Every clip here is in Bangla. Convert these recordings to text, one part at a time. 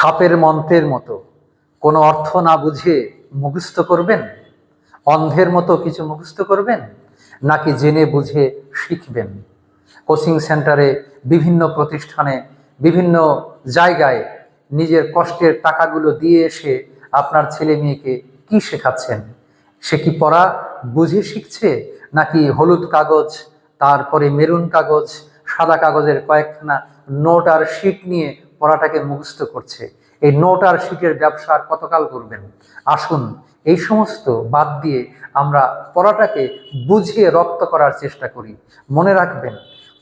সাপের মন্ত্রের মতো কোনো অর্থ না বুঝে মুখস্থ করবেন? অন্ধের মতো কিছু মুখস্থ করবেন, নাকি জেনে বুঝে শিখবেন? কোচিং সেন্টারে, বিভিন্ন প্রতিষ্ঠানে, বিভিন্ন জায়গায় নিজের কষ্টের টাকাগুলো দিয়ে এসে আপনার ছেলে মেয়েকে কি শেখাচ্ছেন? সে কি পড়া বুঝে শিখছে, নাকি হলুদ কাগজ, তারপরে মেরুন কাগজ, সাদা কাগজের কয়েকখানা নোট আর শিট নিয়ে পড়াটাকে মুখস্থ করছে? এই নোট আর শিটের ব্যবসা আর কতকাল করবেন? আসুন এই সমস্ত বাদ দিয়ে আমরা পড়াটাকে বুঝিয়ে রপ্ত করার চেষ্টা করি। মনে রাখবেন,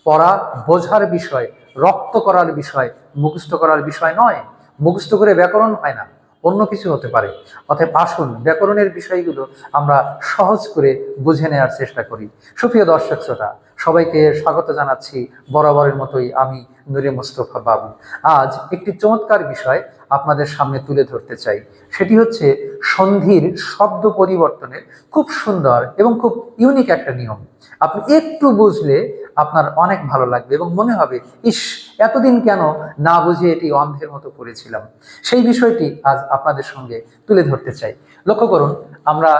পড়া বোঝার বিষয়, রপ্ত করার বিষয়, মুখস্থ করার বিষয় নয়। মুখস্থ করে ব্যাকরণ হয় না, অন্য কিছু হতে পারে। অতএব আসুন ব্যাকরণের বিষয়গুলো আমরা সহজ করে বুঝে নেওয়ার চেষ্টা করি। সুপ্রিয় দর্শক শ্রোতা, সবাইকে স্বাগত জানাচ্ছি বরাবরের মতোই আমি নূরে মুস্তফা বাবু। আজ একটি চমৎকার বিষয় আপনাদের সামনে তুলে ধরতে চাই। সেটি হচ্ছে সন্ধির শব্দ পরিবর্তনের খুব সুন্দর এবং খুব ইউনিক একটা নিয়ম। আপনি একটু বুঝলে আপনার অনেক ভালো লাগবে এবং মনে হবে, ইস, এতদিন কেন না বুঝে এটি অন্ধের মতো পড়েছিলাম। সেই বিষয়টি আজ আপনাদের সঙ্গে তুলে ধরতে চাই। লক্ষ্য করুন, আমরা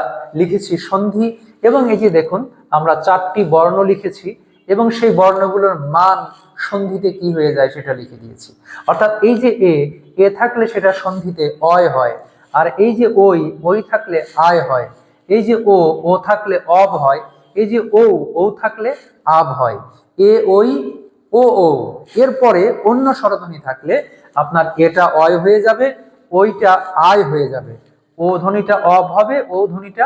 লিখেছি সন্ধি, এবং এই যে দেখুন, আমরা 4টি বর্ণ লিখেছি এবং সেই বর্ণগুলোর মান সন্ধিতে কি হয়ে যায় সেটা লিখে দিয়েছি। অর্থাৎ এই যে এ থাকলে সেটা সন্ধিতে অয় হয়, আর এই যে ওই থাকলে আয় হয়। এই যে ও থাকলে অব হয়। এই যে ও থাকলে আব হয়। এ ওই ও এরপরে অন্য স্বরধ্বনি থাকলে আপনার এটা অয় হয়ে যাবে, ওইটা আয় হয়ে যাবে। ও ধ্বনিটা অব হবে, ও ধ্বনিটা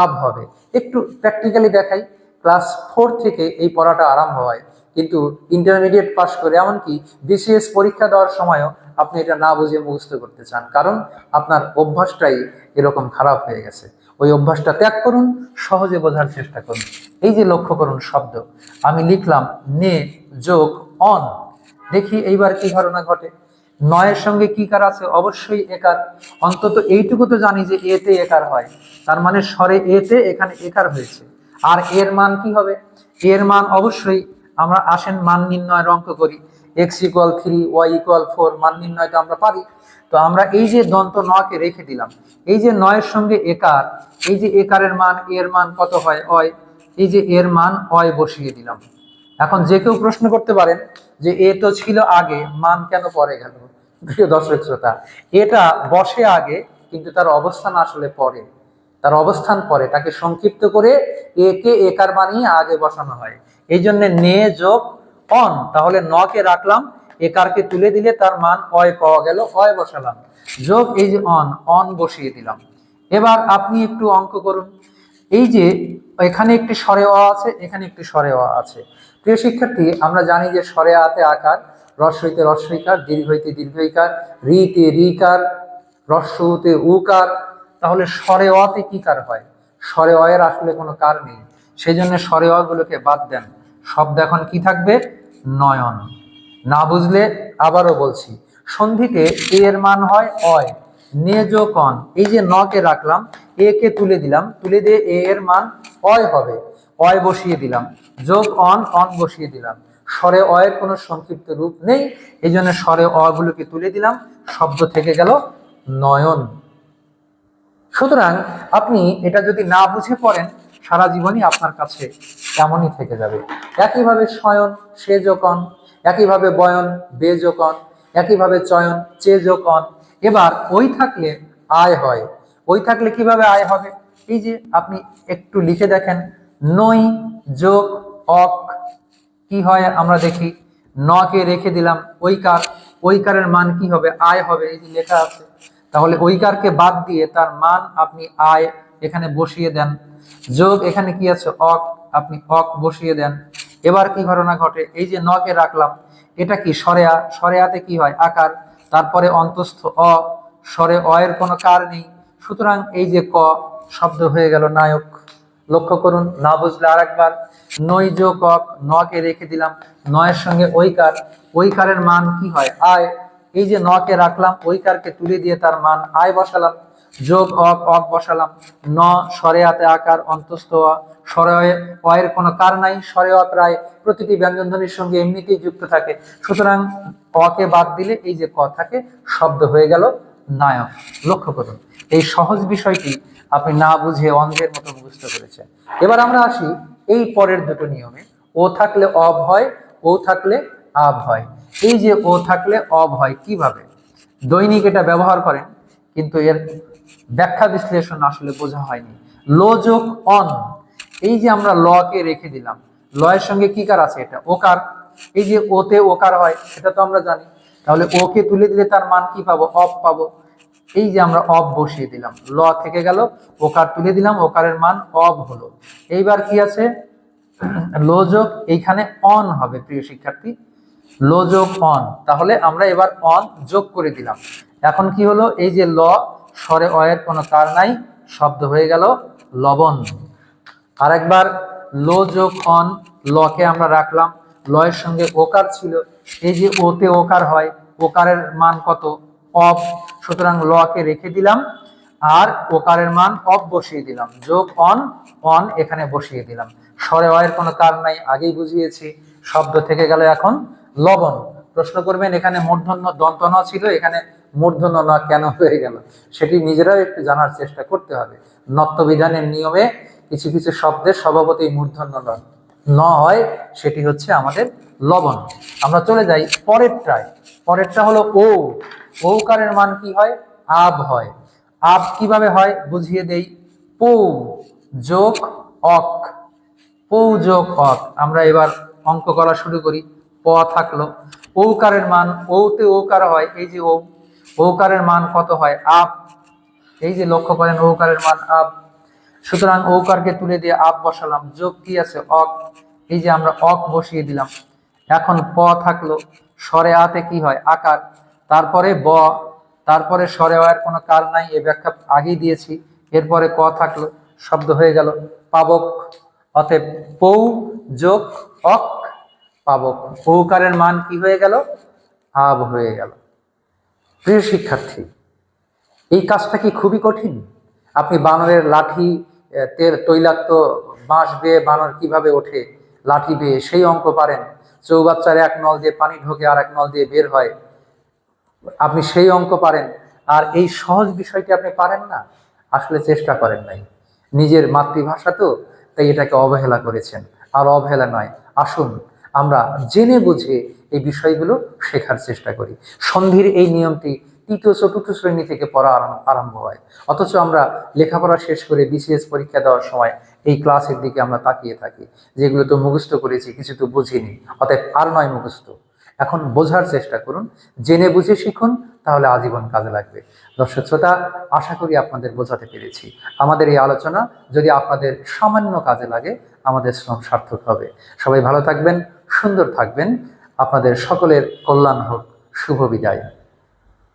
আব হবে। একটু প্র্যাকটিক্যালি দেখাই। ক্লাস 4 থেকে এই পড়াটা আরম্ভ হয়, কিন্তু ইন্টারমিডিয়েট পাস করে, এমনকি বিসিএস পরীক্ষা দেওয়ার সময়ও আপনি এটা না বুঝে মুখস্থ করতে চান, কারণ আপনার অভ্যাসটাই এরকম খারাপ হয়ে গেছে। ওই অভ্যাসটা ত্যাগ করুন, সহজে বোঝার চেষ্টা করুন। এই যে লক্ষ্য করুন, শব্দ আমি লিখলাম নে যোগ অন। দেখি এইবার কি ঘটনা ঘটে। নয়ের সঙ্গে কি কার আছে? অবশ্যই একার। অন্তত এইটুকু তো জানি যে এতে একার হয়, তার মানে স্বরে এতে এখানে একার হয়েছে। আর এর মান কি হবে? এর মান অবশ্যই, আমরা আসেন মান নির্ণয়ের অঙ্ক করি। x = 3, y = 4, মান নির্ণয় তো আমরা পারি। তো আমরা এই যে দন্ত নকে রেখে দিলাম, এই যে নয়ের সঙ্গে একার, এই যে একারের মান, এর মান কত হয়? অয়। এই যে এর মান অয় বসিয়ে দিলাম। এখন যে কেউ প্রশ্ন করতে পারেন যে এ তো ছিল আগে, মান কেন পরে গেল? প্রিয় দর্শক শ্রোতা, এটা বসে আগে, কিন্তু তার অবস্থান আসলে পরে। তার অবস্থান পরে, তাকে সংক্ষিপ্ত করে একে একার বানিয়ে আগে বসানো হয়। এই জন্য নে যোগ অন, তাহলে নকে রাখলাম, একারকে তুলে দিলে তার মান অয় পাওয়া গেল, অয় বসালাম, যোগ এই যে অন বসিয়ে দিলাম। এবার আপনি একটু অঙ্ক করুন। এই যে এখানে একটি স্বরে অ আছে, এখানে একটি স্বরে অ আছে। প্রিয় শিক্ষার্থী, আমরা জানি যে স্বরে আতে আকার, রস্ব হইতে রস্বইকার, দীর্ঘ হইতে দীর্ঘইকার, রিতে রিকার, রস্ব হতে উকার। তাহলে স্বরে অতে কি কার হয়? স্বরে অ এর আসলে কোনো কার নেই, সেই জন্য স্বরে অ গুলোকে বাদ দেন। শব্দ এখন কি থাকবে? নয়ন। না বুঝলে আবারও বলছি, সন্ধিতে এর মান হয় অয়, নে যোগ অন। এই যে নকে রাখলাম, এ কে তুলে দিলাম, তুলে দিয়ে এ এর মান অয় হবে, অয় বসিয়ে দিলাম, যোগ অন, অন বসিয়ে দিলাম। স্বরে অয়ের কোনো সংক্ষিপ্ত রূপ নেই, এই জন্য স্বরে অ গুলোকে তুলে দিলাম, শব্দ থেকে গেল নয়ন। সুতরাং আপনি এটা যদি না বুঝে পড়েন, সারা জীবনই আপনার কাছে এমনই থেকে যাবে। একইভাবে শয়ন, সে যোকন, একইভাবে বয়ন, বে যোকন, একইভাবে চয়ন, চে যোকন। এবার ওই থাকলে আয় হয়। ওই থাকলে কিভাবে আয় হবে? এই যে আপনি একটু লিখে দেখেন, নই যোগ অক কি হয় আমরা দেখি। নকে রেখে দিলাম ওইকার, ওইকারের মান কি হবে? আয় হবে। এই যে লেখা আছে, তাহলে ওইকারকে বাদ দিয়ে তার মান আপনি আয় এখানে বসিয়ে দেন, যোগ এখানে কি আছে? অক, আপনি অক বসিয়ে দেন। এবার কি ঘটনা ঘটে? এই যে নকে রাখলাম, এটা কি? সরেয়া। সরেয়াতে কি হয়? আকার, তারপরে অন্তস্থ অ, স্বরে অ এর কোনো কার নেই, সুতরাং এই যে ক, শব্দ হয়ে গেল নায়ক। লক্ষ্য করুন, না বুঝলে আর একবার। নই যোগ অক, নকে রেখে দিলাম, নয়ের সঙ্গে ওইকার, ওইকারের মান কি হয়? আয়। এই যে নকে রাখলাম, ওইকারকে তুলে দিয়ে তার মান আয় বসালাম, যোগ অক, অক বসালাম, ন স্বরে আতে আকার, অন্তস্থ অ, স্বরে অয়ের কোনো কার নাই, স্বরে অ প্রায় প্রতিটি ব্যঞ্জন ধ্বনির সঙ্গে এমনিতেই যুক্ত থাকে, সুতরাং অকে বাদ দিলে এই যে ক থাকে, শব্দ হয়ে গেল নায়ক। লক্ষ্য করুন, এই সহজ বিষয়টি আপনি না বুঝে অন্ধের মতো মুখস্থ করেছেন। এবার আমরা আসি এই পরের দুটো নিয়মে। ও থাকলে অব হয়, ও থাকলে আব হয়। এই যে ও থাকলে অব হয় কিভাবে, দৈনিক এটা ব্যবহার করেন, কিন্তু এর ব্যাখ্যা বিশ্লেষণ আসলে বোঝা হয়নি। লো যোগ অন, এই যে আমরা ল কে রেখে দিলাম, লয়ের সঙ্গে কি কার আছে, এটা ওকার। এই যে ওতে ওকার হয় সেটা তো আমরা জানি, তাহলে ওকে তুলে দিলে তার মান কি পাবো, অব পাবো। এই যে আমরা অব বসিয়ে দিলাম, ল থেকে গেল, ওকার তুলে দিলাম, ওকারের মান অব হলো। এইবার কি আছে, লো যোগ এইখানে অন হবে প্রিয় শিক্ষার্থী, লো যোগ অন, তাহলে আমরা এবার অন যোগ করে দিলাম। এখন কি হলো, এই যে ল স্বরে অয়ের কোনো কার নাই, শব্দ হয়ে গেল লবণ। আরেকবার লো যোগ অন, লকে আমরা রাখলাম, লয়ের সঙ্গে ওকার ছিল, এই যে ওতে ওকার হয়, ওকারের মান কত, অব, সুতরাং লকে রেখে দিলাম আর ওকারের মান অব বসিয়ে দিলাম, যোগ অন, অন এখানে বসিয়ে দিলাম। স্বরে অয়ের কোনো কার নাই, আগেই বুঝিয়েছি, শব্দ থেকে গেল এখন লবণ। প্রশ্ন করবেন এখানে মূর্ধন্য দন্ত ন ছিল, এখানে মূর্ধন্য ন কেন হয়ে গেল, সেটি নিজেরাও একটু জানার চেষ্টা করতে হবে। নত্যবিধানের নিয়মে কিছু কিছু শব্দের স্বভাবতই মূর্ধন্য ন হয়, সেটি হচ্ছে আমাদের লবণ। আমরা চলে যাই পরেরটায়, পরেরটা হলো ও, ঔকারের মান কি হয়, আব হয়। আব কিভাবে হয় বুঝিয়ে দেই, পৌ যোগ অক, পৌ যোগ অক। আমরা এবার অঙ্ক করা শুরু করি। প থাকলো, ঔকারের মান, ওতে ওকার হয়, এই যে ও, ঔকারের মান কত হয়, আব, এই যে লক্ষ্য করেন ঔকারের মান আব, সুতরাং ঔকারকে তুলে দিয়ে আব বসালাম, যোগ কি আছে অক, এই যে আমরা অক বসিয়ে দিলাম। এখন প থাকলো, স্বরে আতে কি হয় আকার, তারপরে ব, তারপরে স্বরে অয়ের কোনো কার নাই, এ ব্যাখ্যা আগেই দিয়েছি। এরপরে ক থাকলো, শব্দ হয়ে গেল পাবক। অতএব পৌ যোগ অক পাবক, ঔকারের মান কি হয়ে গেল, আব হয়ে গেল। প্রিয় শিক্ষার্থী, এই কাজটা কি খুবই কঠিন? আপনি বানরের লাঠি, তৈলাক্ত বাঁশ বেয়ে বানর কিভাবে ওঠে, লাঠি বেয়ে, সেই অঙ্ক পারেন। চৌবাচ্চার এক নল দিয়ে পানি ঢোকে আর এক নল দিয়ে বের হয়, আপনি সেই অঙ্ক পারেন, আর এই সহজ বিষয়টি আপনি পারেন না, আসলে চেষ্টা করেন নাই। নিজের মাতৃভাষা তো, তাই এটাকে অবহেলা করেছেন। আর অবহেলা নয়, আসুন আমরা জেনে বুঝে এই বিষয়গুলো শেখার চেষ্টা করি। সন্ধির এই নিয়মটি তৃতীয় চতুর্থ শ্রেণী থেকে পড়া আরম্ভ হয়, অথচ আমরা লেখাপড়া শেষ করে বিসিএস পরীক্ষা দেওয়ার সময় এই ক্লাসের দিকে আমরা তাকিয়ে থাকি, যেগুলো তো মুখস্থ করেছি, কিছু তো বুঝিনি, অতএব আর নয় মুখস্থ। এখন বোঝার চেষ্টা করুন, জেনে বুঝে শিখুন, তাহলে আজীবন কাজে লাগবে। দর্শক শ্রোতা, আশা করি আপনাদের বোঝাতে পেরেছি। আমাদের এই আলোচনা যদি আপনাদের সামান্য কাজে লাগে, আমাদের শ্রম সার্থক হবে। সবাই ভালো থাকবেন, সুন্দর থাকবেন, আপনাদের সকলের কল্যাণ হোক। শুভ বিদায়।